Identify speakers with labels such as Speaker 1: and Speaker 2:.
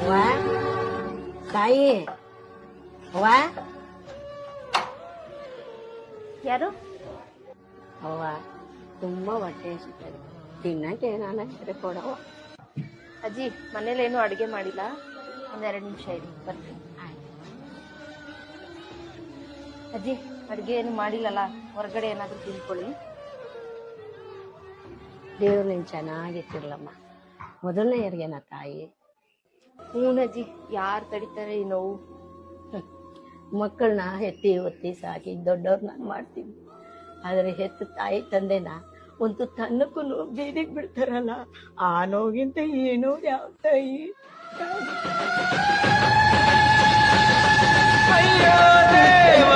Speaker 1: ಅವ್ವ ತಾಯಿ ಅವ್ವ
Speaker 2: ಯಾರು?
Speaker 1: ಅವ್ವ ತುಂಬಾ ಹೊಟ್ಟೆ ಹಸಿತದೆ, ತಿನ್ನಕ್ಕೆ ಏನಾನ ಕೊಡವ.
Speaker 2: ಅಜ್ಜಿ ಮನೇಲೇನು ಅಡುಗೆ ಮಾಡಿಲ್ಲ, ಒಂದೆರಡು ನಿಮಿಷ ಇರಿ ಬರ್ತೀನಿ. ಅಜ್ಜಿ ಅಡುಗೆ ಏನು ಮಾಡಿಲ್ಲಲ್ಲ, ಹೊರಗಡೆ ಏನಾದರೂ ತಿಳ್ಕೊಳ್ಳಿ.
Speaker 1: ದೇವ್ರು ನೀನು ಚೆನ್ನಾಗಿತ್ತಿರ್ಲಮ್ಮ, ಮೊದಲನೇ ಯಾರಿಗೇನ ತಾಯಿ?
Speaker 2: ಹ್ಞೂನಜ್ಜಿ, ಯಾರು ತಡಿತಾರೆ ಈ ನೋವು?
Speaker 1: ಮಕ್ಕಳನ್ನ ಎತ್ತಿ ಒತ್ತಿ ಸಾಕಿ ದೊಡ್ಡವ್ರನ್ನ ಮಾಡ್ತೀವಿ, ಆದರೆ ಹೆತ್ತು ತಾಯಿ ತಂದೆನ ಒಂದು ತನ್ನಕ್ಕೂ ಬೀದಿಗೆ ಬಿಡ್ತಾರಲ್ಲ, ಆ ನೋವಿಗಿಂತ ಈ ನೋವು ಯಾವ ತಾಯಿ?
Speaker 3: ಅಯ್ಯೋ ದೇವ